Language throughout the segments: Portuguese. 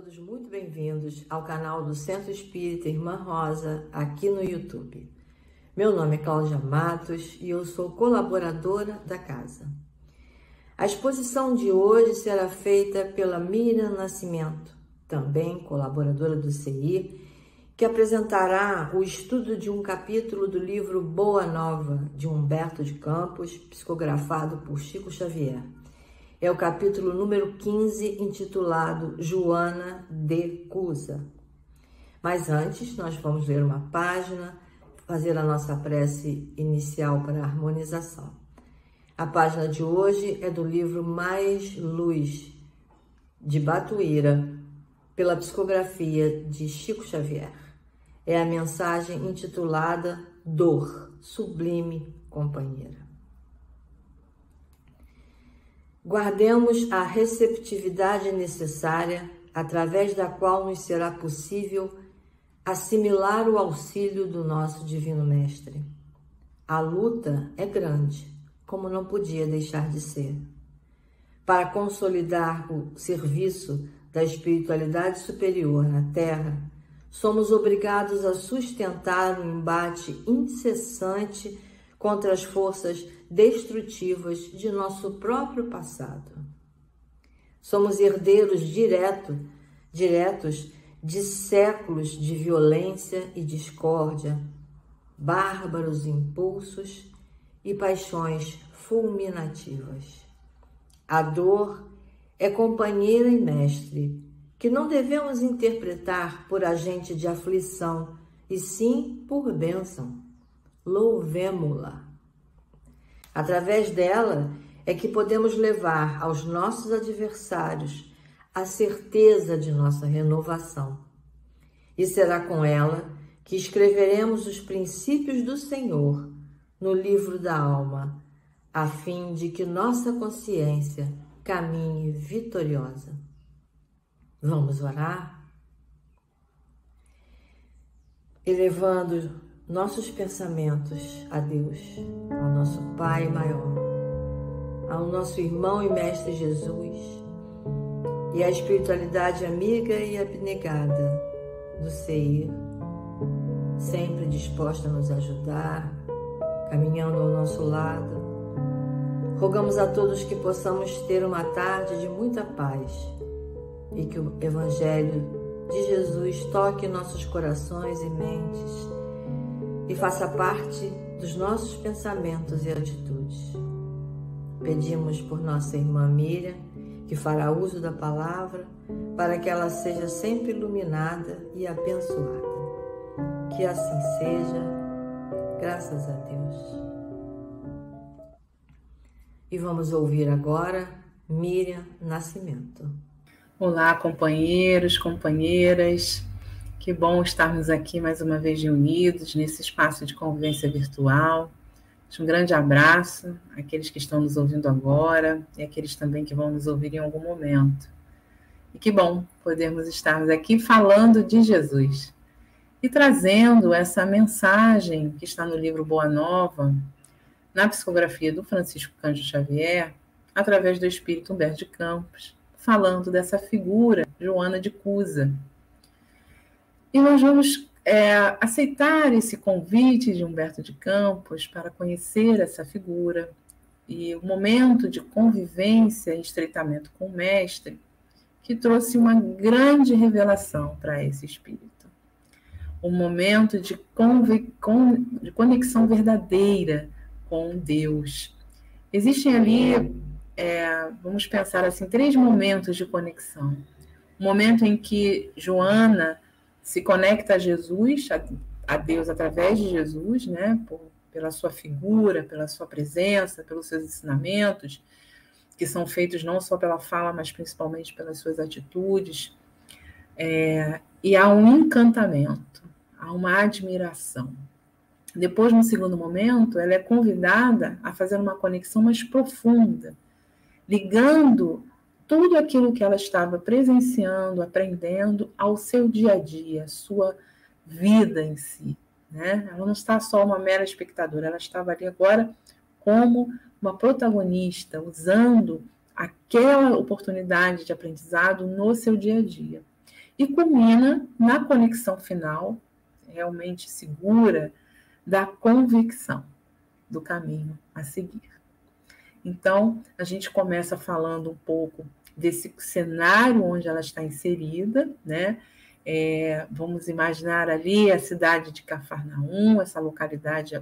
todos muito bem-vindos ao canal do Centro Espírita Irmã Rosa, aqui no YouTube. Meu nome é Cláudia Matos e eu sou colaboradora da casa. A exposição de hoje será feita pela Miriam Nascimento, também colaboradora do CI, que apresentará o estudo de um capítulo do livro Boa Nova, de Humberto de Campos, psicografado por Chico Xavier. É o capítulo número 15, intitulado Joana de Cusa. Mas antes, nós vamos ler uma página, fazer a nossa prece inicial para a harmonização. A página de hoje é do livro Mais Luz, de Batuíra, pela psicografia de Chico Xavier. É a mensagem intitulada Dor, Sublime Companheira. Guardemos a receptividade necessária, através da qual nos será possível assimilar o auxílio do nosso Divino Mestre. A luta é grande, como não podia deixar de ser. Para consolidar o serviço da espiritualidade superior na Terra, somos obrigados a sustentar um embate incessante contra as forças destrutivas de nosso próprio passado. Somos herdeiros diretos de séculos de violência e discórdia, bárbaros impulsos e paixões fulminativas. A dor é companheira e mestre, que não devemos interpretar por agente de aflição, e sim por bênção. Louvemo-la. Através dela é que podemos levar aos nossos adversários a certeza de nossa renovação. E será com ela que escreveremos os princípios do Senhor no livro da alma, a fim de que nossa consciência caminhe vitoriosa. Vamos orar? Elevando nossos pensamentos a Deus, ao nosso Pai maior, ao nosso irmão e mestre Jesus e à espiritualidade amiga e abnegada do CI, sempre disposta a nos ajudar, caminhando ao nosso lado. Rogamos a todos que possamos ter uma tarde de muita paz e que o Evangelho de Jesus toque nossos corações e mentes e faça parte dos nossos pensamentos e atitudes. Pedimos por nossa irmã Miriam, que fará uso da palavra, para que ela seja sempre iluminada e abençoada. Que assim seja, graças a Deus. E vamos ouvir agora Miriam Nascimento. Olá, companheiros, companheiras. Que bom estarmos aqui mais uma vez reunidos nesse espaço de convivência virtual. Um grande abraço àqueles que estão nos ouvindo agora e àqueles também que vão nos ouvir em algum momento. E que bom podermos estarmos aqui falando de Jesus e trazendo essa mensagem que está no livro Boa Nova, na psicografia do Francisco Cândido Xavier, através do espírito Humberto de Campos, falando dessa figura, Joana de Cusa. E nós vamos aceitar esse convite de Humberto de Campos para conhecer essa figura e o momento de convivência e estreitamento com o mestre, que trouxe uma grande revelação para esse espírito. Um momento de conexão verdadeira com Deus. Existem ali, vamos pensar assim, 3 momentos de conexão. O momento em que Joana se conecta a Jesus, a Deus através de Jesus, né? Pela sua figura, pela sua presença, pelos seus ensinamentos, que são feitos não só pela fala, mas principalmente pelas suas atitudes. E há um encantamento, há uma admiração. Depois, no segundo momento, ela é convidada a fazer uma conexão mais profunda, ligando tudo aquilo que ela estava presenciando, aprendendo ao seu dia a dia, a sua vida em si, né? Ela não está só uma mera espectadora, ela estava ali agora como uma protagonista, usando aquela oportunidade de aprendizado no seu dia a dia. e culmina na conexão final, realmente segura, da convicção do caminho a seguir. Então, a gente começa falando um pouco desse cenário onde ela está inserida, né? Vamos imaginar ali a cidade de Cafarnaum, essa localidade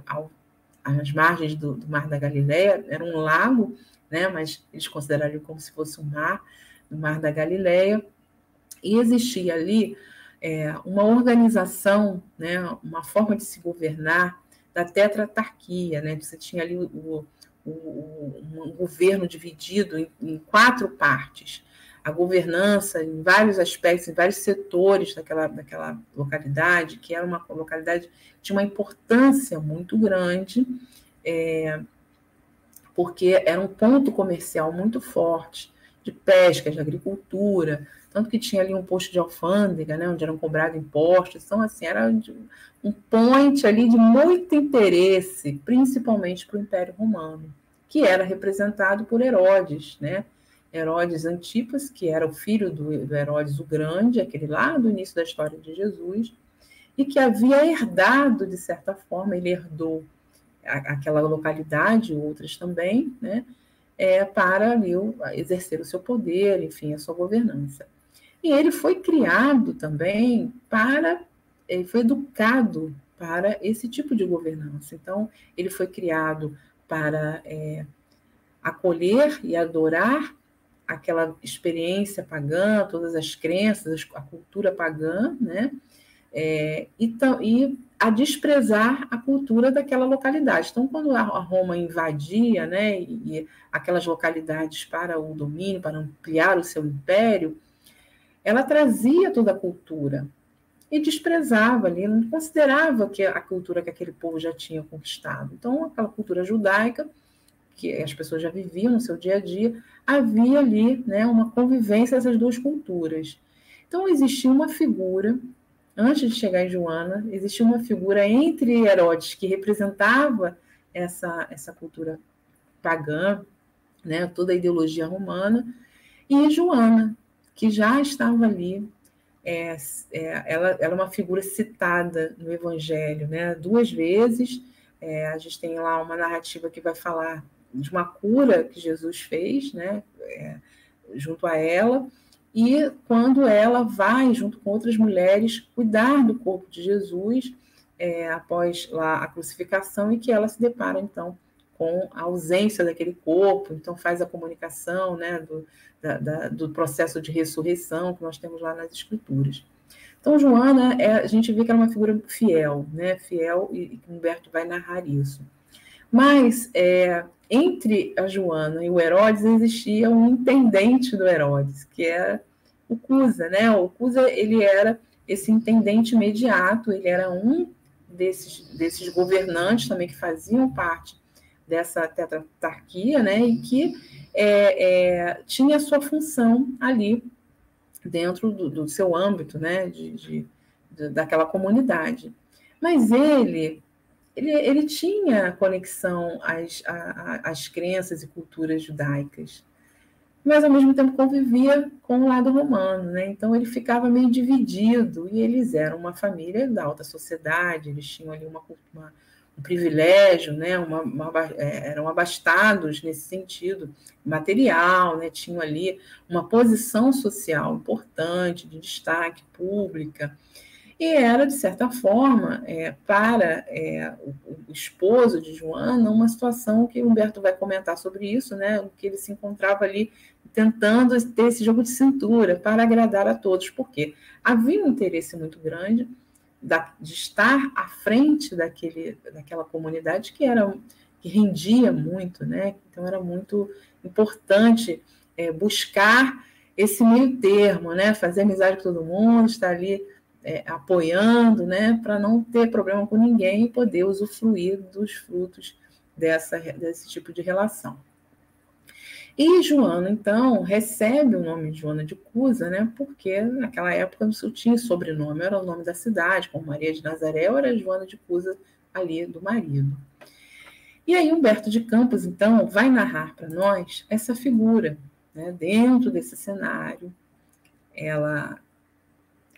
às margens do Mar da Galileia, era um lago, né? Mas eles considerariam como se fosse um mar, no Mar da Galileia, e existia ali uma organização, né? Uma forma de se governar da tetratarquia, né? Você tinha ali um governo dividido em 4 partes. A governança em vários aspectos, em vários setores daquela localidade, que era uma localidade que tinha uma importância muito grande, porque era um ponto comercial muito forte, de pesca, de agricultura, tanto que tinha ali um posto de alfândega, né, onde eram cobrados impostos. Então, assim, era um point ali de muito interesse, principalmente para o Império Romano, que era representado por Herodes, né? Herodes Antipas, que era o filho do Herodes o Grande, aquele lá do início da história de Jesus, e que havia herdado, de certa forma, ele herdou aquela localidade, outras também, né? Para ali exercer o seu poder, enfim, a sua governança. E ele foi criado também ele foi educado para esse tipo de governança. Então, ele foi criado para acolher e adorar aquela experiência pagã, todas as crenças, a cultura pagã, né? E a desprezar a cultura daquela localidade. Então, quando a Roma invadia, né, e aquelas localidades para o domínio, para ampliar o seu império, ela trazia toda a cultura e desprezava ali, não considerava que a cultura que aquele povo já tinha conquistado. Então, aquela cultura judaica, que as pessoas já viviam no seu dia a dia, havia ali, né, uma convivência dessas duas culturas. Então, existia uma figura, antes de chegar em Joana, existia uma figura entre Herodes, que representava essa cultura pagã, né, toda a ideologia romana, e Joana, que já estava ali. Ela é uma figura citada no Evangelho, né, 2 vezes. A gente tem lá uma narrativa que vai falar de uma cura que Jesus fez, né, junto a ela, e quando ela vai, junto com outras mulheres, cuidar do corpo de Jesus, após lá a crucificação, e que ela se depara, então, com a ausência daquele corpo, então faz a comunicação, né, do processo de ressurreição que nós temos lá nas Escrituras. Então, Joana, a gente vê que ela é uma figura fiel, né, fiel, e Humberto vai narrar isso. Mas, entre a Joana e o Herodes, existia um intendente do Herodes, que era o Cusa, né? O Cusa, ele era esse intendente imediato, ele era um desses governantes também que faziam parte dessa tetratarquia, né? E que tinha a sua função ali dentro do seu âmbito, né? Daquela comunidade. Mas ele tinha conexão às crenças e culturas judaicas, mas ao mesmo tempo convivia com o lado romano, né? Então ele ficava meio dividido, e eles eram uma família da alta sociedade, eles tinham ali um privilégio, né? Eram abastados nesse sentido material, né? Tinham ali uma posição social importante, de destaque pública. E era, de certa forma, para o esposo de Joana, uma situação que Humberto vai comentar sobre isso, né, que ele se encontrava ali tentando ter esse jogo de cintura para agradar a todos, porque havia um interesse muito grande de estar à frente daquela comunidade que rendia muito, né? Então era muito importante buscar esse meio termo, né? Fazer amizade com todo mundo, estar ali apoiando, né, para não ter problema com ninguém e poder usufruir dos frutos desse tipo de relação. E Joana, então, recebe o nome de Joana de Cusa, né, porque naquela época não tinha sobrenome, era o nome da cidade, como Maria de Nazaré, era Joana de Cusa ali do marido. E aí Humberto de Campos, então, vai narrar para nós essa figura, né, dentro desse cenário. Ela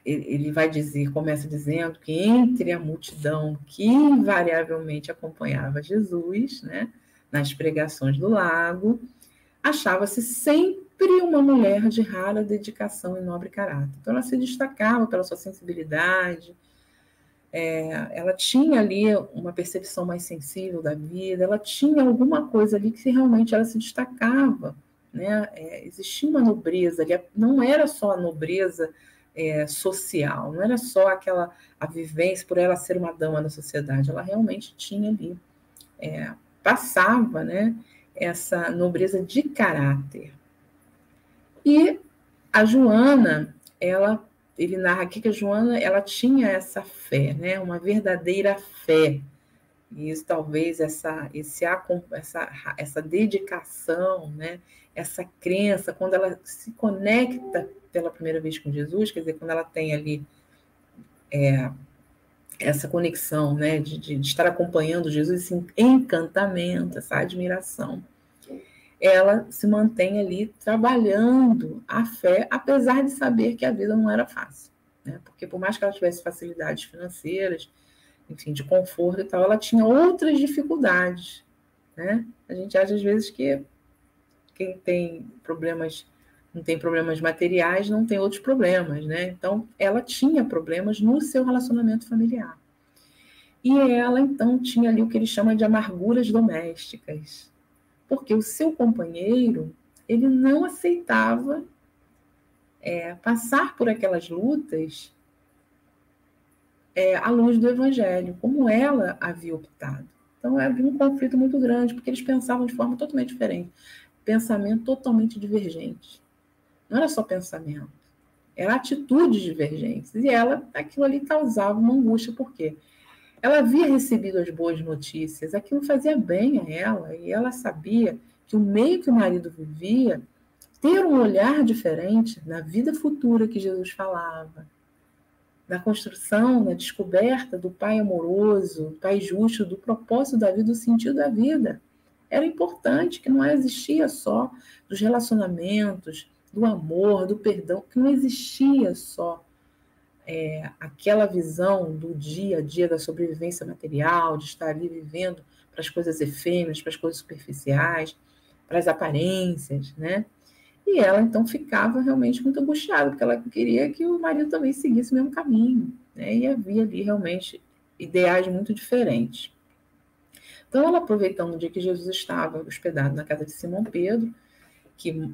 ele vai dizer, começa dizendo que entre a multidão que invariavelmente acompanhava Jesus, né, nas pregações do lago, achava-se sempre uma mulher de rara dedicação e nobre caráter. Então, ela se destacava pela sua sensibilidade, ela tinha ali uma percepção mais sensível da vida, ela tinha alguma coisa ali que realmente ela se destacava, né? Existia uma nobreza ali, não era só a nobreza social, não era só a vivência por ela ser uma dama da sociedade, ela realmente tinha ali, passava, né, essa nobreza de caráter. E a Joana, ele narra aqui que a Joana, ela tinha essa fé, né, uma verdadeira fé. E isso talvez essa dedicação, né, essa crença, quando ela se conecta pela primeira vez com Jesus, quer dizer, quando ela tem ali essa conexão, né, de estar acompanhando Jesus, esse encantamento, essa admiração, ela se mantém ali trabalhando a fé, apesar de saber que a vida não era fácil, né? Porque por mais que ela tivesse facilidades financeiras, enfim, de conforto e tal, ela tinha outras dificuldades, né? A gente acha às vezes que quem tem problemas, não tem problemas materiais, não tem outros problemas, né? Então, ela tinha problemas no seu relacionamento familiar. E ela, então, tinha ali o que ele chama de amarguras domésticas, porque o seu companheiro, ele não aceitava passar por aquelas lutas à luz do evangelho, como ela havia optado. Então, havia um conflito muito grande, porque eles pensavam de forma totalmente diferente, pensamento totalmente divergente. Não era só pensamento, era atitudes divergentes. E aquilo ali causava uma angústia, por quê? Ela havia recebido as boas notícias, aquilo fazia bem a ela, e ela sabia que o meio que o marido vivia, ter um olhar diferente na vida futura que Jesus falava, na construção, na descoberta do Pai amoroso, Pai justo, do propósito da vida, do sentido da vida. Era importante, que não existia só dos relacionamentos, do amor, do perdão, que não existia só aquela visão do dia a dia, da sobrevivência material, de estar ali vivendo para as coisas efêmeras, para as coisas superficiais, para as aparências, né? E ela, então, ficava realmente muito angustiada, porque ela queria que o marido também seguisse o mesmo caminho, né? E havia ali realmente ideais muito diferentes. Então, ela, aproveitando o dia que Jesus estava hospedado na casa de Simão Pedro, que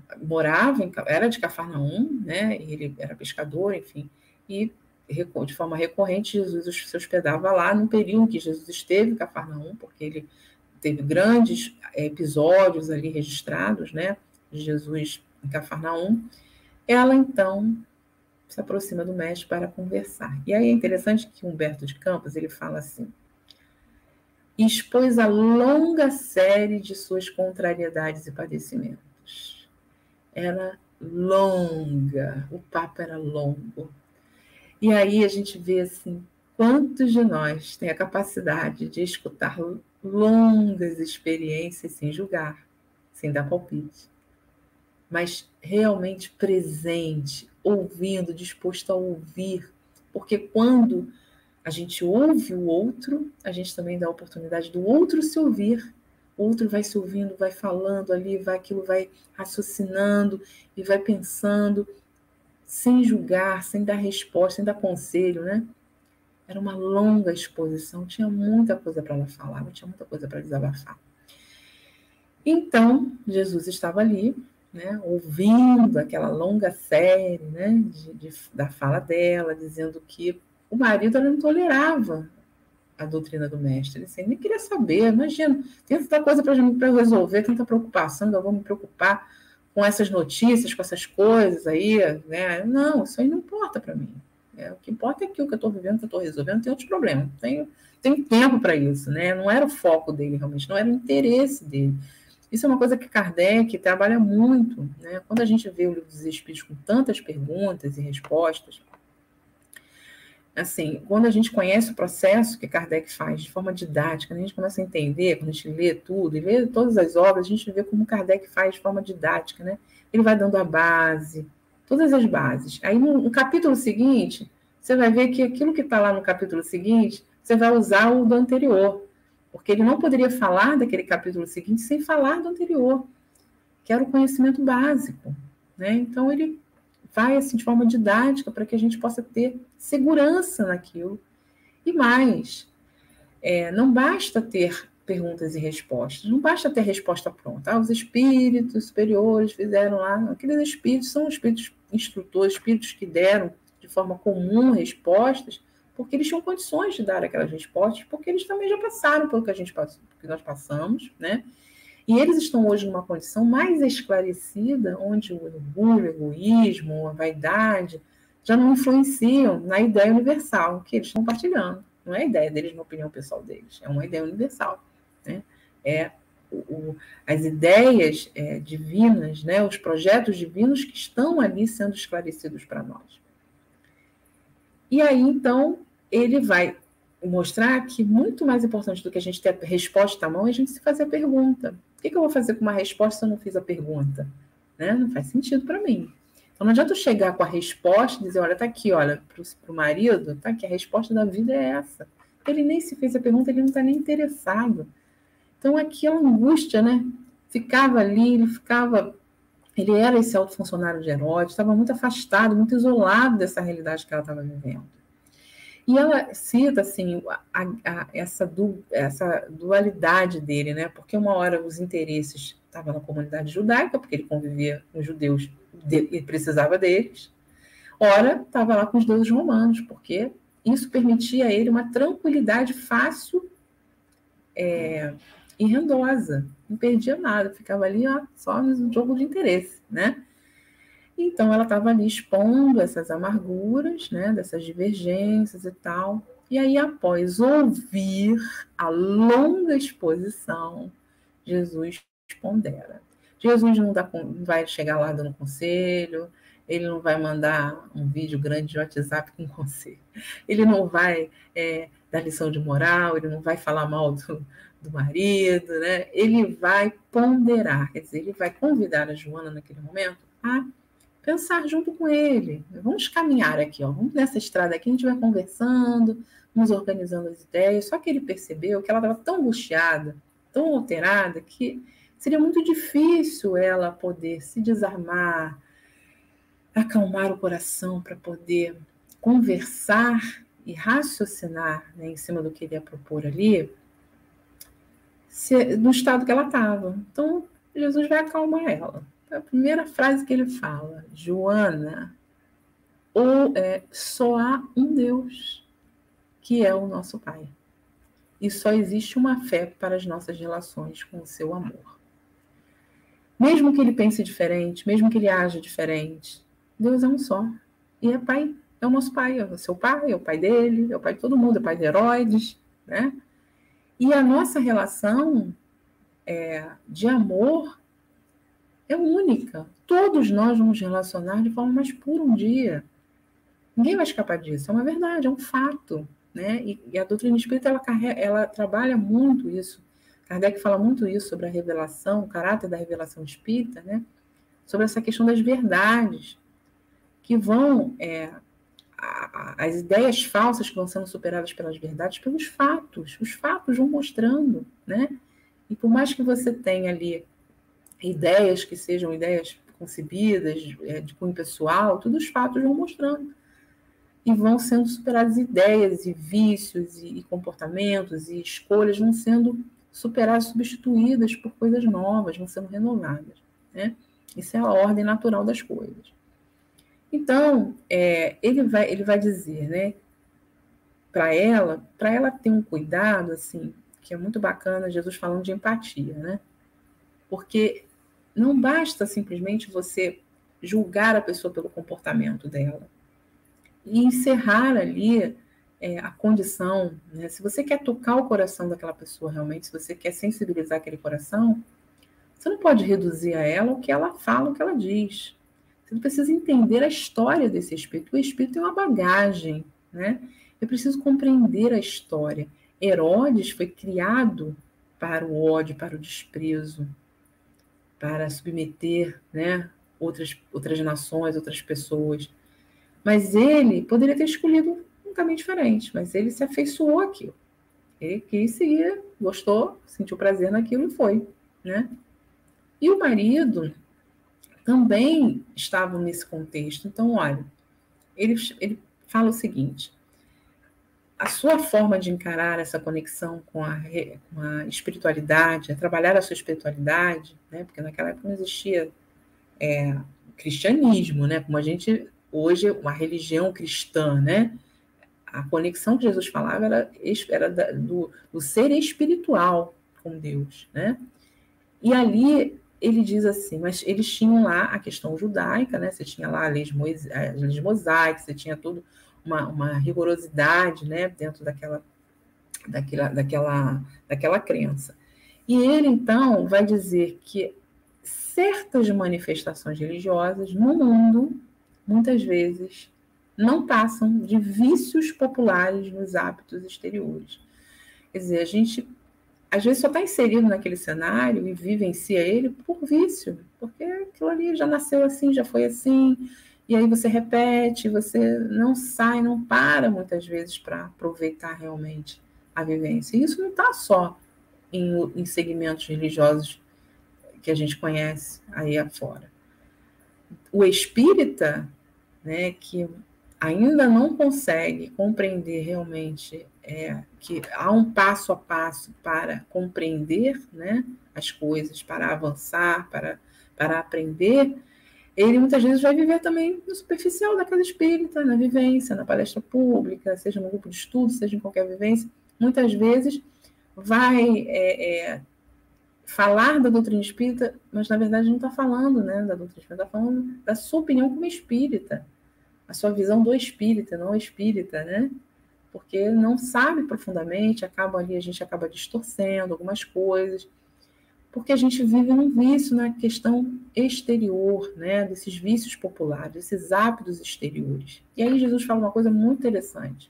era de Cafarnaum, né? E ele era pescador, enfim, e de forma recorrente Jesus se hospedava lá no período em que Jesus esteve em Cafarnaum, porque ele teve grandes episódios ali registrados, né, de Jesus em Cafarnaum. Ela, então, se aproxima do mestre para conversar. E aí é interessante que Humberto de Campos, ele fala assim: expôs a longa série de suas contrariedades e padecimentos. Era longa, o papo era longo. E aí a gente vê assim, quantos de nós têm a capacidade de escutar longas experiências sem julgar, sem dar palpite, mas realmente presente, ouvindo, disposto a ouvir, porque quando a gente ouve o outro, a gente também dá a oportunidade do outro se ouvir. O outro vai se ouvindo, vai falando ali, aquilo vai raciocinando e vai pensando, sem julgar, sem dar resposta, sem dar conselho, né? Era uma longa exposição, tinha muita coisa para ela falar, tinha muita coisa para desabafar. Então, Jesus estava ali, né, ouvindo aquela longa série, né, da fala dela, dizendo que o marido não tolerava a doutrina do mestre. Ele assim, nem queria saber, imagina, tem tanta coisa para eu resolver, tanta preocupação, eu vou me preocupar com essas notícias, com essas coisas aí, né? Não, isso aí não importa para mim. O que importa é que o que eu estou vivendo, que eu estou resolvendo, tem outros problemas. Tenho tempo para isso, né? Não era o foco dele realmente, não era o interesse dele. Isso é uma coisa que Kardec trabalha muito, né? Quando a gente vê o Livro dos Espíritos com tantas perguntas e respostas, assim, quando a gente conhece o processo que Kardec faz de forma didática, a gente começa a entender, quando a gente lê tudo, e lê todas as obras, a gente vê como Kardec faz de forma didática, né? Ele vai dando a base, todas as bases. Aí, no capítulo seguinte, você vai ver que aquilo que está lá no capítulo seguinte, você vai usar o do anterior, porque ele não poderia falar daquele capítulo seguinte sem falar do anterior, que era o conhecimento básico, né? Então, ele vai assim de forma didática para que a gente possa ter segurança naquilo. E mais, não basta ter perguntas e respostas, não basta ter resposta pronta. Os espíritos superiores fizeram lá, aqueles espíritos são espíritos instrutores, espíritos que deram de forma comum respostas, porque eles tinham condições de dar aquelas respostas, porque eles também já passaram pelo que que nós passamos, né? E eles estão hoje numa condição mais esclarecida, onde o orgulho, o egoísmo, a vaidade já não influenciam na ideia universal que eles estão partilhando. Não é a ideia deles na opinião pessoal deles, é uma ideia universal. Né? As ideias divinas, né? Os projetos divinos que estão ali sendo esclarecidos para nós. E aí, então, ele vai mostrar que muito mais importante do que a gente ter a resposta à mão é a gente se fazer a pergunta. O que eu vou fazer com uma resposta se eu não fiz a pergunta? Né? Não faz sentido para mim. Então não adianta eu chegar com a resposta e dizer, olha, tá aqui, olha, para o marido, tá aqui, a resposta da vida é essa. Ele nem se fez a pergunta, ele não está nem interessado. Então aquela angústia, né? Ficava ali, ele era esse alto funcionário de Herodes, estava muito afastado, muito isolado dessa realidade que ela estava vivendo. E ela cita assim, essa dualidade dele, né? Porque uma hora os interesses estavam na comunidade judaica, porque ele convivia com os judeus e precisava deles. Ora, estava lá com os deuses romanos, porque isso permitia a ele uma tranquilidade fácil e rendosa. Não perdia nada, ficava ali só no jogo de interesse, né? Então, ela estava ali expondo essas amarguras, né, dessas divergências e tal. E aí, após ouvir a longa exposição, Jesus pondera. Jesus não vai chegar lá dando conselho, ele não vai mandar um vídeo grande de WhatsApp com conselho, ele não vai dar lição de moral, ele não vai falar mal do marido, né? Ele vai ponderar, quer dizer, ele vai convidar a Joana naquele momento a pensar junto com ele. Vamos caminhar aqui, vamos nessa estrada aqui, a gente vai conversando, vamos organizando as ideias. Só que ele percebeu que ela estava tão angustiada, tão alterada, que seria muito difícil ela poder se desarmar, acalmar o coração para poder conversar e raciocinar, né, em cima do que ele ia propor ali, no estado que ela estava. Então, Jesus vai acalmar ela. A primeira frase que ele fala, Joana, só há um Deus, que é o nosso Pai. E só existe uma fé para as nossas relações com o seu amor. Mesmo que ele pense diferente, mesmo que ele haja diferente, Deus é um só. E é Pai, é o nosso Pai, é o seu Pai, é o Pai dele, é o Pai de todo mundo, é o Pai de Herodes, né? E a nossa relação de amor é única. Todos nós vamos relacionar de forma mais pura um dia. Ninguém vai escapar disso. É uma verdade, é um fato. Né? E a doutrina espírita ela trabalha muito isso. Kardec fala muito isso sobre a revelação, o caráter da revelação espírita, né? Sobre essa questão das verdades, que vão... as ideias falsas que vão sendo superadas pelas verdades, pelos fatos. Os fatos vão mostrando. Né? E por mais que você tenha ali ideias que sejam ideias concebidas, de cunho pessoal, todos os fatos vão mostrando. E vão sendo superadas ideias e vícios e comportamentos e escolhas vão sendo superadas, substituídas por coisas novas, vão sendo renovadas. Né? Isso é a ordem natural das coisas. Então, ele vai dizer, né, para ela ter um cuidado, assim, que é muito bacana, Jesus falando de empatia, né? Porque não basta simplesmente você julgar a pessoa pelo comportamento dela e encerrar ali a condição, né? Se você quer tocar o coração daquela pessoa realmente, se você quer sensibilizar aquele coração, você não pode reduzir a ela o que ela fala, o que ela diz. Você precisa entender a história desse espírito. O espírito tem uma bagagem, né? Eu preciso compreender a história. Herodes foi criado para o ódio, para o desprezo, para submeter, né, outras nações, outras pessoas. Mas ele poderia ter escolhido um caminho diferente, mas ele se afeiçoou àquilo. Ele quis seguir, gostou, sentiu prazer naquilo e foi, né? E o marido também estava nesse contexto. Então, olha, ele fala o seguinte: a sua forma de encarar essa conexão com a espiritualidade, a trabalhar a sua espiritualidade, né? Porque naquela época não existia cristianismo, né? Como a gente hoje, uma religião cristã, né? A conexão que Jesus falava era do ser espiritual com Deus, né? E ali ele diz assim, mas eles tinham lá a questão judaica, né? Você tinha lá as leis mosaicas, você tinha tudo uma rigorosidade, né? Dentro daquela crença. E ele, então, vai dizer que certas manifestações religiosas no mundo, muitas vezes, não passam de vícios populares nos hábitos exteriores. Quer dizer, a gente, às vezes, só está inserido naquele cenário e vivencia ele por vício, porque aquilo ali já nasceu assim, já foi assim, e aí você repete, você não sai, não para, muitas vezes, para aproveitar realmente a vivência. E isso não está só em segmentos religiosos que a gente conhece aí afora. O espírita, né, que ainda não consegue compreender realmente que há um passo a passo para compreender, né, as coisas, para avançar, para aprender, ele muitas vezes vai viver também no superficial da casa espírita, na vivência, na palestra pública, seja no grupo de estudo, seja em qualquer vivência. Muitas vezes vai falar da doutrina espírita, mas na verdade não está falando, né, da doutrina espírita, está falando da sua opinião como espírita, a sua visão do espírita, não espírita, né? Porque não sabe profundamente, a gente acaba distorcendo algumas coisas, porque a gente vive num vício na questão exterior, né? Desses vícios populares, desses hábitos exteriores. E aí Jesus fala uma coisa muito interessante,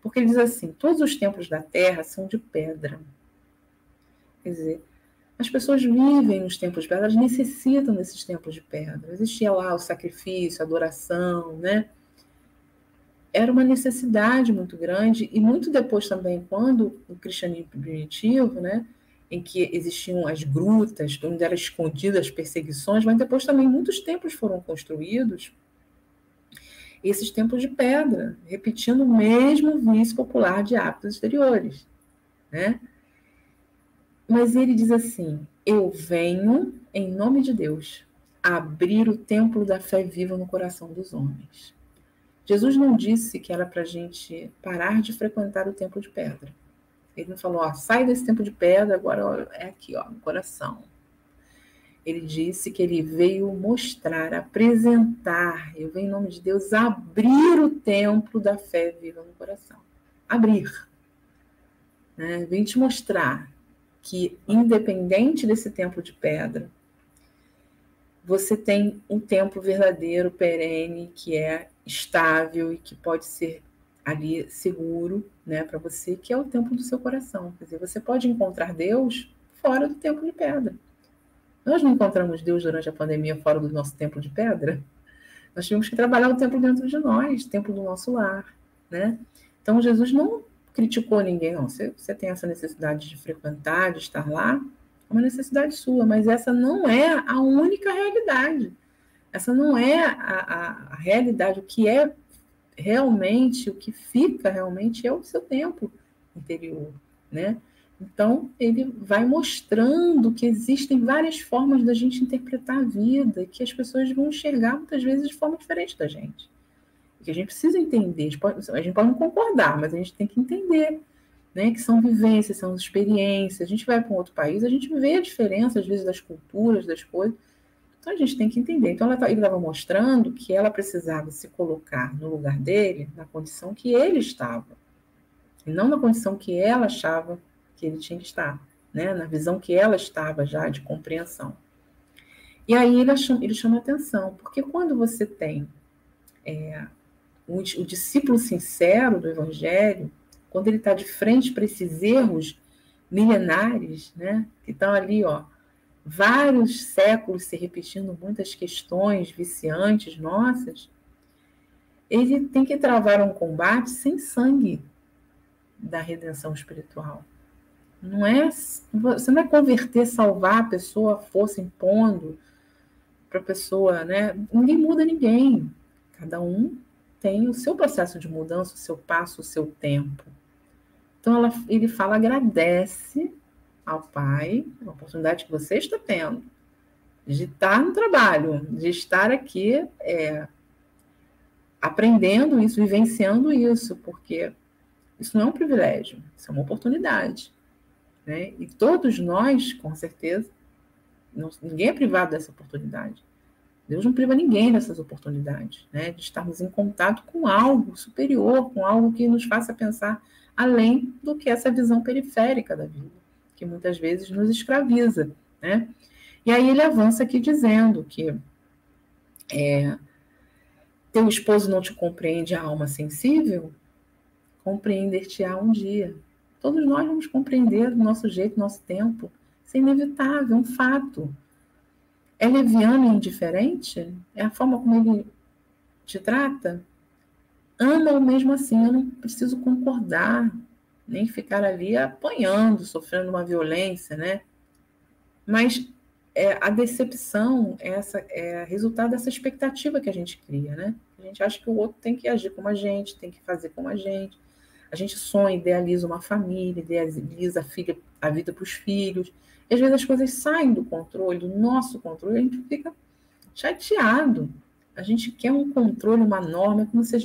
porque ele diz assim: todos os templos da terra são de pedra. Quer dizer, as pessoas vivem nos templos de pedra, elas necessitam desses templos de pedra. Existia lá o sacrifício, a adoração, né? Era uma necessidade muito grande, e muito depois também, quando o cristianismo primitivo, né, em que existiam as grutas, onde eram escondidas as perseguições, mas depois também muitos templos foram construídos, esses templos de pedra, repetindo o mesmo vício popular de hábitos exteriores, né? Mas ele diz assim: eu venho, em nome de Deus, abrir o templo da fé viva no coração dos homens. Jesus não disse que era para a gente parar de frequentar o templo de pedra. Ele não falou, sai desse templo de pedra, agora é aqui, no coração. Ele disse que ele veio mostrar, apresentar, eu venho em nome de Deus, abrir o templo da fé viva no coração. Abrir. Né? Vem te mostrar que, independente desse templo de pedra, você tem um templo verdadeiro, perene, que é estável e que pode ser ali seguro, né, para você, que é o templo do seu coração. Quer dizer, você pode encontrar Deus fora do templo de pedra. Nós não encontramos Deus durante a pandemia fora do nosso templo de pedra. Nós tivemos que trabalhar o templo dentro de nós, o templo do nosso lar, né? Então, Jesus não criticou ninguém, não. Você tem essa necessidade de frequentar, de estar lá, é uma necessidade sua, mas essa não é a única realidade. Essa não é a realidade. O que é realmente, o que fica realmente é o seu tempo interior, né? Então, ele vai mostrando que existem várias formas da gente interpretar a vida, que as pessoas vão enxergar muitas vezes de forma diferente da gente. Que a gente precisa entender, a gente pode não concordar, mas a gente tem que entender, né, que são vivências, são experiências. A gente vai para um outro país, a gente vê a diferença, às vezes, das culturas, das coisas. Então, a gente tem que entender. Então, ele estava mostrando que ela precisava se colocar no lugar dele, na condição que ele estava, e não na condição que ela achava que ele tinha que estar, né, na visão que ela estava já de compreensão. E aí ele chama atenção, porque quando você tem o discípulo sincero do Evangelho, quando ele está de frente para esses erros milenares, né, que estão ali, vários séculos se repetindo, muitas questões viciantes nossas, ele tem que travar um combate sem sangue da redenção espiritual. Você não é converter, salvar a pessoa, a força impondo para a pessoa, né? Ninguém muda ninguém. Cada um tem o seu processo de mudança, o seu passo, o seu tempo. Então ele fala, agradece ao Pai a oportunidade que você está tendo de estar no trabalho, de estar aqui aprendendo isso, vivenciando isso, porque isso não é um privilégio, isso é uma oportunidade. Né? E todos nós, com certeza, ninguém é privado dessa oportunidade. Deus não priva ninguém dessas oportunidades, né? De estarmos em contato com algo superior, com algo que nos faça pensar além do que essa visão periférica da vida, que muitas vezes nos escraviza. Né? E aí ele avança aqui dizendo que teu esposo não te compreende, a alma sensível, compreender-te-á um dia. Todos nós vamos compreender do nosso jeito, do nosso tempo. Isso é inevitável, é um fato. É leviano e indiferente? É a forma como ele te trata? Ama-o mesmo assim, eu não preciso concordar, nem ficar ali apanhando, sofrendo uma violência, né? Mas a decepção é resultado dessa expectativa que a gente cria, né? A gente acha que o outro tem que agir como a gente, tem que fazer como a gente. A gente sonha, idealiza uma família, idealiza a vida para os filhos. E às vezes as coisas saem do controle, do nosso controle, a gente fica chateado. A gente quer um controle, uma norma, é como se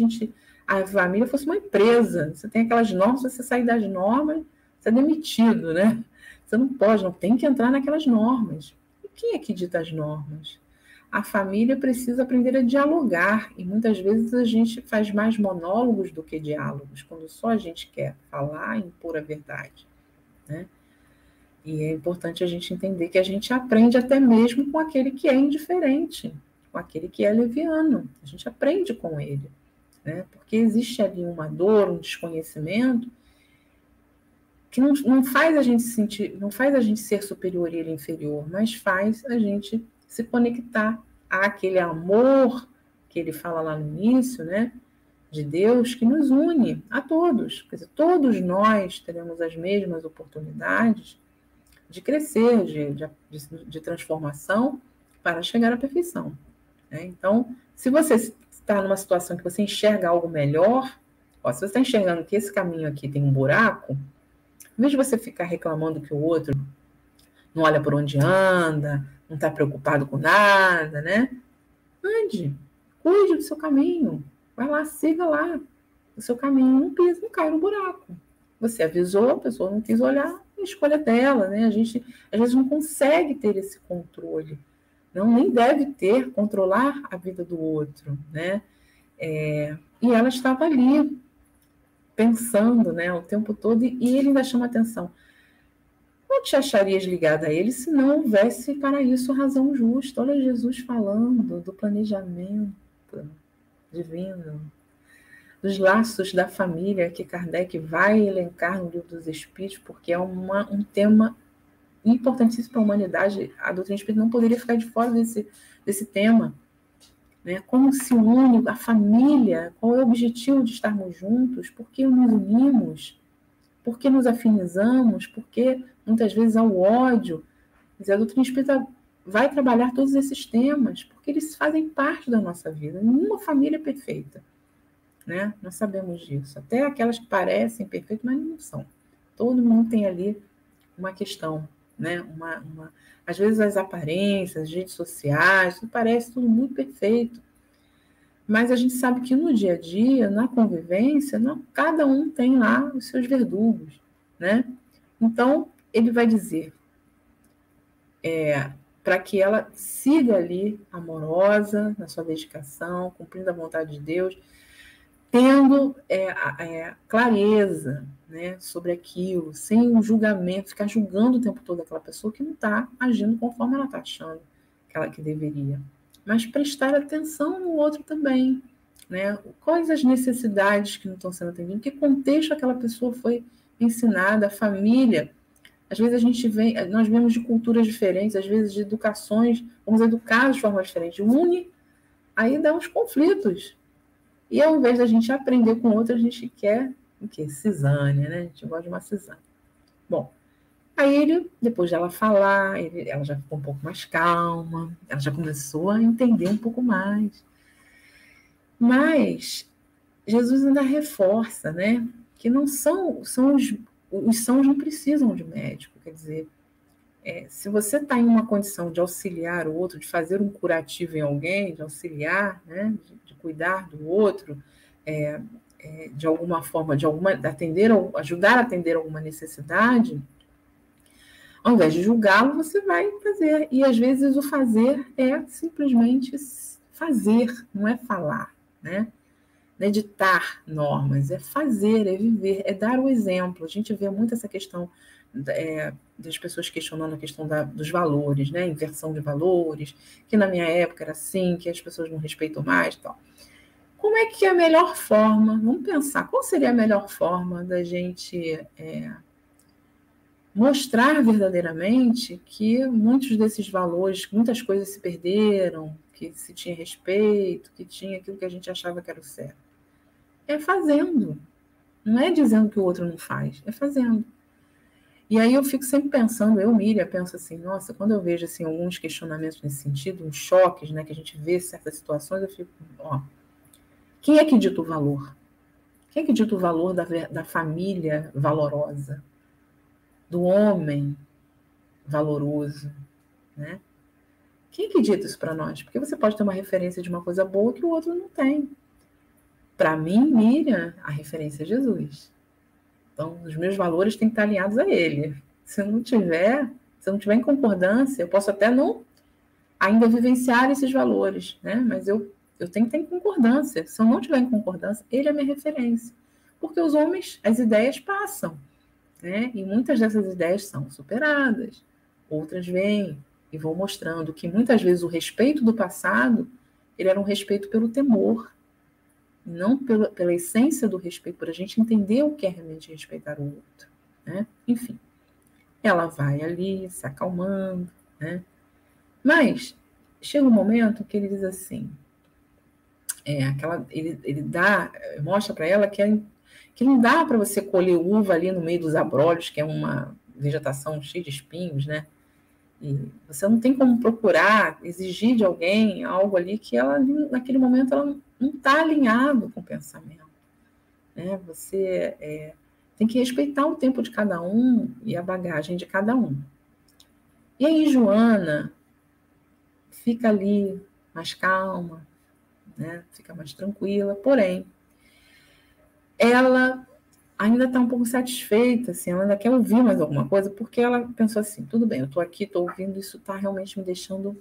a família fosse uma empresa. Você tem aquelas normas, se você sair das normas, você é demitido, né? Você não pode, não tem que entrar naquelas normas. E quem é que dita as normas? A família precisa aprender a dialogar, e muitas vezes a gente faz mais monólogos do que diálogos, quando só a gente quer falar e impor a verdade. Né? E é importante a gente entender que a gente aprende até mesmo com aquele que é indiferente, com aquele que é leviano. A gente aprende com ele, né? Porque existe ali uma dor, um desconhecimento, que não faz a gente sentir, não faz a gente ser superior e ele inferior, mas faz a gente se conectar àquele amor que ele fala lá no início, né, de Deus, que nos une a todos. Quer dizer, todos nós teremos as mesmas oportunidades de crescer, de transformação para chegar à perfeição. Né? Então, se você está numa situação que você enxerga algo melhor, se você está enxergando que esse caminho aqui tem um buraco, em vez de você ficar reclamando que o outro não olha por onde anda, não está preocupado com nada, né? Ande, cuide do seu caminho. Vai lá, siga lá o seu caminho. Não pisa, não cai no buraco. Você avisou, a pessoa não quis olhar, a escolha dela, né? A gente, às vezes, não consegue ter esse controle. Nem deve controlar a vida do outro, né? E ela estava ali, pensando, né, o tempo todo, e ele ainda chama atenção. Não te acharias ligada a ele se não houvesse para isso razão justa. Olha Jesus falando do planejamento divino, dos laços da família que Kardec vai elencar no Livro dos Espíritos, porque é um tema importantíssimo para a humanidade. A doutrina espírita não poderia ficar de fora desse tema. Né? Como se une a família? Qual é o objetivo de estarmos juntos? Por que nos unimos? Por que nos afinizamos? Por que muitas vezes há o ódio? A doutrina espírita vai trabalhar todos esses temas, porque eles fazem parte da nossa vida. Nenhuma família é perfeita. Né? Nós sabemos disso. Até aquelas que parecem perfeitas, mas não são. Todo mundo tem ali uma questão. Né? Às vezes as aparências, as redes sociais, tudo parece tudo muito perfeito. Mas a gente sabe que no dia a dia, na convivência, cada um tem lá os seus verdugos. Né? Então, ele vai dizer para que ela siga ali amorosa, na sua dedicação, cumprindo a vontade de Deus, tendo clareza, né, sobre aquilo, sem um julgamento, ficar julgando o tempo todo aquela pessoa que não está agindo conforme ela está achando que deveria. Mas prestar atenção no outro também. Né? Quais as necessidades que não estão sendo atendidas? Em que contexto aquela pessoa foi ensinada, a família? Às vezes nós vemos de culturas diferentes, às vezes de educações, vamos educar de forma diferente. Aí dá uns conflitos. E ao invés da gente aprender com o outro, a gente quer o quê? Cisânia, né? A gente gosta de uma cisânia. Bom, aí ele, depois dela falar, ela já ficou um pouco mais calma, ela já começou a entender um pouco mais. Mas Jesus ainda reforça, né? Que não os sãos não precisam de médico, quer dizer, se você está em uma condição de auxiliar o outro, de fazer um curativo em alguém, de auxiliar, né, de cuidar do outro, de alguma forma, ajudar a atender alguma necessidade, ao invés de julgá-lo, você vai fazer. E às vezes o fazer é simplesmente fazer, não é falar, né? Não é ditar normas, é fazer, é viver, é dar o exemplo. A gente vê muito essa questão das pessoas questionando a questão dos valores, né? Inversão de valores, que na minha época era assim, que as pessoas não respeitam mais e tal. Como é que é a melhor forma? Vamos pensar, qual seria a melhor forma da gente mostrar verdadeiramente que muitos desses valores, muitas coisas se perderam, que se tinha respeito, que tinha aquilo que a gente achava que era o certo? É fazendo. Não é dizendo que o outro não faz, é fazendo. E aí eu fico sempre pensando, Miriam, penso assim, nossa, quando eu vejo assim, alguns questionamentos nesse sentido, uns choques, né, que a gente vê certas situações, eu fico, quem é que dita o valor? Quem é que dita o valor da família valorosa? Do homem valoroso, né? Quem é que dita isso para nós? Porque você pode ter uma referência de uma coisa boa que o outro não tem. Para mim, Miriam, a referência é Jesus. Então, os meus valores têm que estar alinhados a ele. Se eu não tiver em concordância, eu posso até não ainda vivenciar esses valores, né? Mas eu tenho que ter em concordância. Se eu não tiver em concordância, ele é minha referência. Porque os homens, as ideias passam, né? E muitas dessas ideias são superadas. Outras vêm e vão mostrando que muitas vezes o respeito do passado, ele era um respeito pelo temor, não pela essência do respeito, por a gente entender o que é realmente respeitar o outro, né? Enfim, ela vai ali se acalmando, né? Mas chega um momento que ele diz assim, ele mostra para ela que não dá para você colher uva ali no meio dos abrolhos, que é uma vegetação cheia de espinhos, né? E você não tem como procurar, exigir de alguém algo ali que ela, naquele momento, ela não está alinhado com o pensamento, né? Você tem que respeitar o tempo de cada um e a bagagem de cada um. E aí Joana fica ali mais calma, né? Fica mais tranquila, porém, ela ainda está um pouco satisfeita, assim, ela ainda quer ouvir mais alguma coisa, porque ela pensou assim, tudo bem, eu estou aqui, estou ouvindo, isso está realmente me deixando,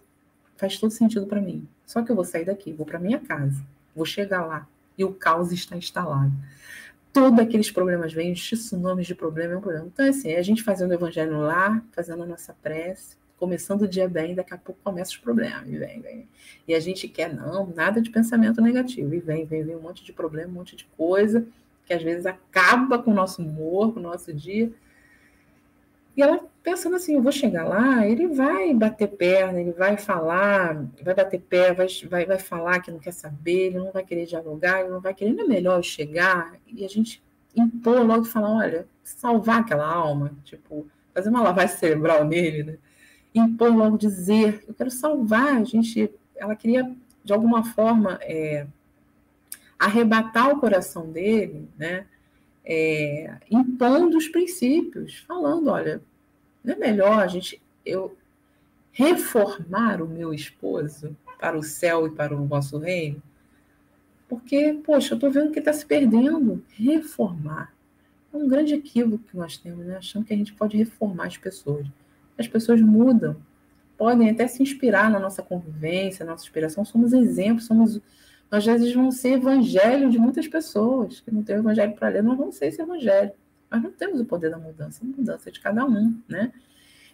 faz todo sentido para mim. Só que eu vou sair daqui, vou para minha casa, vou chegar lá, e o caos está instalado. Todos aqueles problemas vêm, os tsunamis de problema é um problema. Então, assim, a gente fazendo o evangelho lá, fazendo a nossa prece, começando o dia bem, daqui a pouco começa os problemas, e vem. E a gente quer, nada de pensamento negativo, e vem um monte de problema, um monte de coisa, que às vezes acaba com o nosso humor, com o nosso dia. E ela pensando assim, eu vou chegar lá, ele vai bater perna, ele vai falar, vai bater pé, vai falar que não quer saber, ele não vai querer dialogar, ele não vai querer, não é melhor eu chegar e a gente impor logo e falar, olha, salvar aquela alma, tipo, fazer uma lavagem cerebral nele, né? Impor logo dizer, eu quero salvar, ela queria, de alguma forma, arrebatar o coração dele, né? Impondo os princípios, falando, olha, não é melhor eu reformar o meu esposo para o céu e para o vosso reino? Porque, poxa, eu estou vendo que está se perdendo. Reformar. É um grande equívoco que nós temos, né? Achando que a gente pode reformar as pessoas. As pessoas mudam, podem até se inspirar na nossa convivência, na nossa inspiração. Somos exemplos, nós às vezes vamos ser evangelho de muitas pessoas que não têm o evangelho para ler, nós vamos ser esse evangelho. Mas não temos o poder da mudança, a mudança é de cada um, né?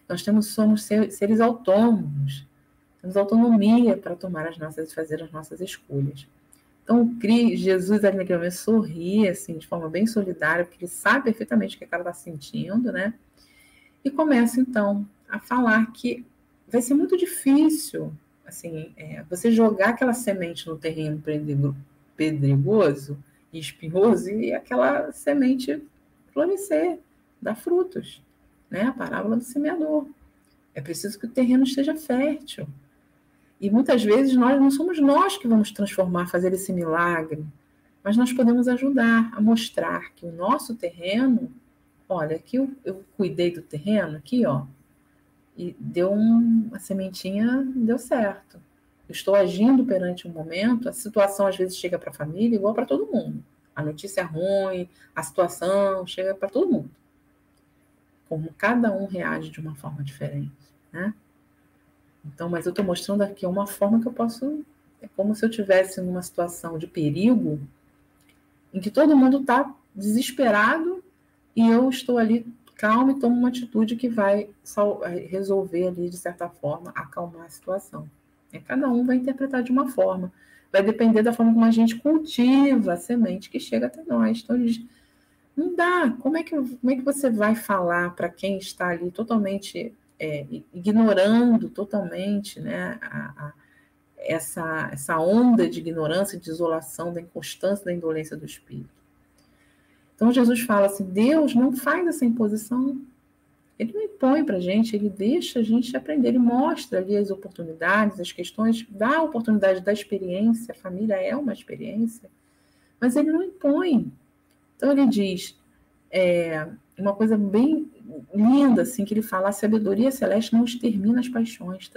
Nós somos seres autônomos, temos autonomia para fazer as nossas escolhas. Então, Jesus ali naquele momento sorri, assim, de forma bem solidária, porque ele sabe perfeitamente o que ela está sentindo, né? E começa, então, a falar que vai ser muito difícil, assim, você jogar aquela semente no terreno pedregoso e espinhoso e aquela semente florescer, dar frutos, né? A parábola do semeador. É preciso que o terreno esteja fértil. E muitas vezes não somos nós que vamos transformar, fazer esse milagre, mas nós podemos ajudar a mostrar que o nosso terreno, olha, aqui eu cuidei do terreno, aqui, ó, e deu uma sementinha, deu certo. Eu estou agindo perante um momento, a situação às vezes chega para a família igual para todo mundo. A notícia é ruim, a situação chega para todo mundo. Como cada um reage de uma forma diferente, né? Então, mas eu estou mostrando aqui uma forma que eu posso... É como se eu estivesse numa situação de perigo, em que todo mundo está desesperado e eu estou ali calmo e tomo uma atitude que vai resolver ali, de certa forma, acalmar a situação. Cada um vai interpretar de uma forma. Vai depender da forma como a gente cultiva a semente que chega até nós. Então, não dá. Como é que você vai falar para quem está ali totalmente ignorando totalmente, né, essa onda de ignorância, de isolação, da inconstância, da indolência do espírito? Então, Jesus fala assim, Deus não faz essa imposição. Ele não impõe para a gente, ele deixa a gente aprender, ele mostra ali as oportunidades, as questões, dá a oportunidade da experiência, a família é uma experiência, mas ele não impõe. Então, ele diz uma coisa bem linda, assim, que ele fala, a sabedoria celeste não extermina as paixões,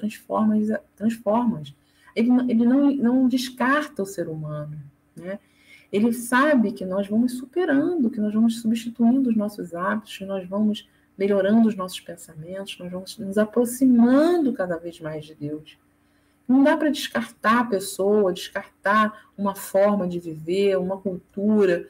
transforma-as. Ele não descarta o ser humano, né? Ele sabe que nós vamos superando, que nós vamos substituindo os nossos hábitos, que nós vamos melhorando os nossos pensamentos, nós vamos nos aproximando cada vez mais de Deus. Não dá para descartar a pessoa, descartar uma forma de viver, uma cultura.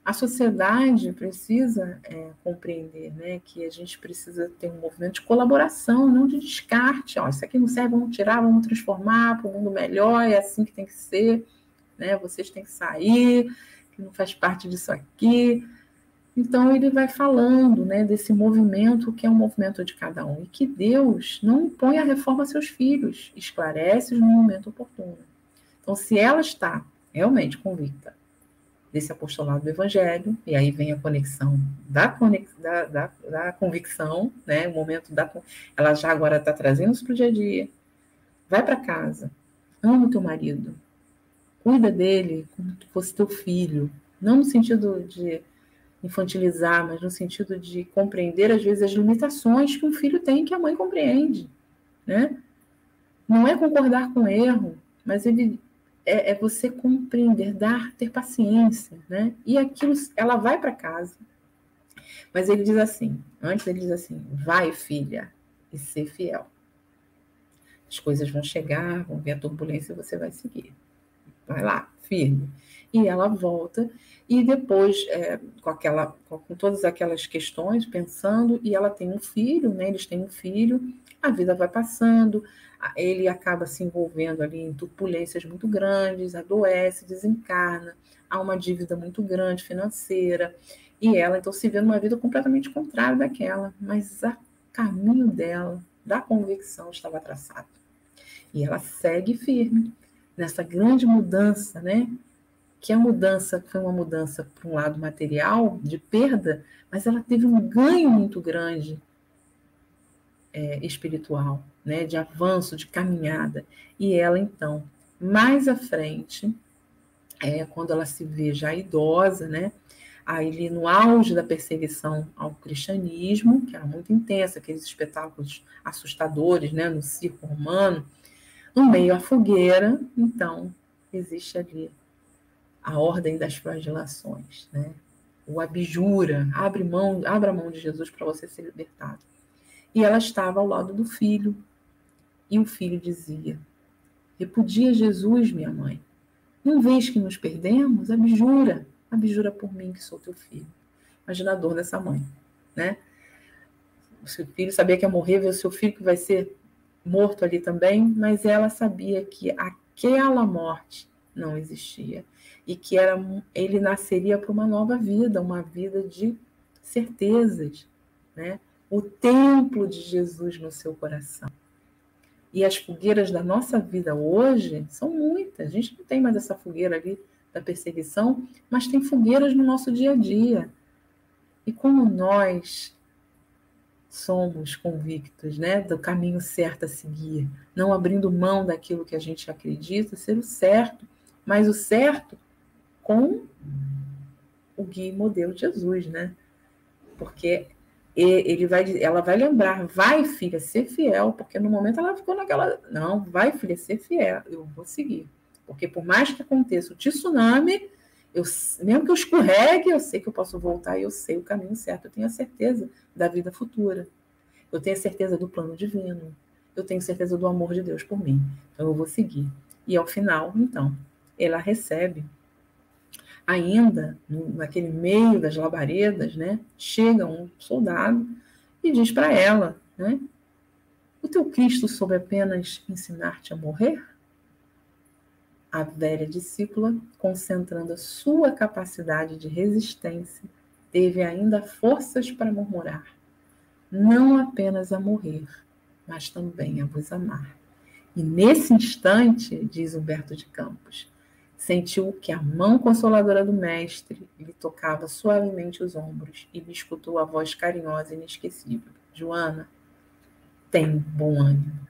A sociedade precisa compreender, né, que a gente precisa ter um movimento de colaboração, não de descarte. Ó, isso aqui não serve, vamos tirar, vamos transformar para um mundo melhor, é assim que tem que ser, né? Vocês têm que sair, que não faz parte disso aqui. Então, ele vai falando, né, desse movimento que é um movimento de cada um, e que Deus não impõe a reforma a seus filhos, esclarece-os no momento oportuno. Então, se ela está realmente convicta desse apostolado do Evangelho, e aí vem a conexão da convicção, né, o momento ela já agora está trazendo isso para o dia a dia, vai para casa, ama o teu marido, cuida dele como se fosse teu filho, não no sentido de infantilizar, mas no sentido de compreender, às vezes, as limitações que um filho tem que a mãe compreende, né? Não é concordar com o erro, mas é você compreender, ter paciência, né? E aquilo, ela vai para casa, mas ele diz assim, antes ele diz assim, vai, filha, e ser fiel. As coisas vão chegar, vão vir a turbulência e você vai seguir. Vai lá, firme. E ela volta, e depois, com todas aquelas questões, pensando, e ela tem um filho, né? Eles têm um filho, a vida vai passando, ele acaba se envolvendo ali em turbulências muito grandes, adoece, desencarna, há uma dívida muito grande financeira, e ela então se vê numa vida completamente contrária daquela, mas o caminho dela, da convicção, estava traçado. E ela segue firme nessa grande mudança, né? Que a mudança foi uma mudança para um lado material, de perda, mas ela teve um ganho muito grande espiritual, né? De avanço, de caminhada. E ela, então, mais à frente, quando ela se vê já idosa, né? Aí, no auge da perseguição ao cristianismo, que era muito intensa, aqueles espetáculos assustadores, né? No circo romano, no meio à fogueira, então, existe ali a ordem das flagelações, né? O abjura, abra a mão de Jesus para você ser libertado. E ela estava ao lado do filho, e o filho dizia, repudia Jesus, minha mãe, não vês que nos perdemos? Abjura por mim que sou teu filho. Imagina a dor dessa mãe, né? O seu filho sabia que ia morrer, vê o seu filho que vai ser morto ali também, mas ela sabia que aquela morte não existia e que ele nasceria para uma nova vida, uma vida de certezas, né? O templo de Jesus no seu coração. E as fogueiras da nossa vida hoje são muitas. A gente não tem mais essa fogueira ali da perseguição, mas tem fogueiras no nosso dia a dia. E como nós somos convictos, né, do caminho certo a seguir, não abrindo mão daquilo que a gente acredita ser o certo, mas o certo com o guia e modelo de Jesus, né? Porque ela vai lembrar, vai, filha, ser fiel, porque no momento ela ficou naquela, não, vai, filha, ser fiel, eu vou seguir. Porque por mais que aconteça o tsunami, mesmo que eu escorregue, eu sei que eu posso voltar e eu sei o caminho certo, eu tenho a certeza da vida futura, eu tenho a certeza do plano divino, eu tenho certeza do amor de Deus por mim, então eu vou seguir. E ao final, então, ela recebe ainda, naquele meio das labaredas, né, chega um soldado e diz para ela, né, o teu Cristo soube apenas ensinar-te a morrer? A velha discípula, concentrando a sua capacidade de resistência, teve ainda forças para murmurar, não apenas a morrer, mas também a vos amar. E nesse instante, diz Humberto de Campos, sentiu que a mão consoladora do mestre lhe tocava suavemente os ombros e lhe escutou a voz carinhosa e inesquecível. Joana, tem bom ânimo.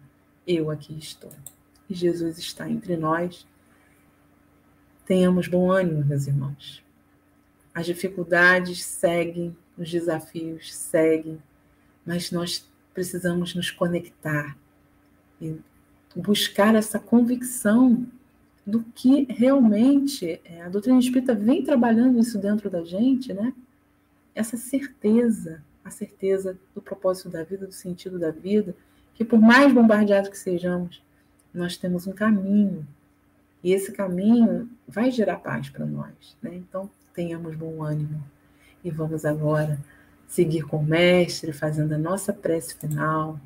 Eu aqui estou. E Jesus está entre nós. Tenhamos bom ânimo, meus irmãos. As dificuldades seguem, os desafios seguem, mas nós precisamos nos conectar e buscar essa convicção do que realmente a doutrina espírita vem trabalhando isso dentro da gente, né? Essa certeza, a certeza do propósito da vida, do sentido da vida, que por mais bombardeados que sejamos, nós temos um caminho, e esse caminho vai gerar paz para nós, né? Então, tenhamos bom ânimo. E vamos agora seguir com o mestre, fazendo a nossa prece final.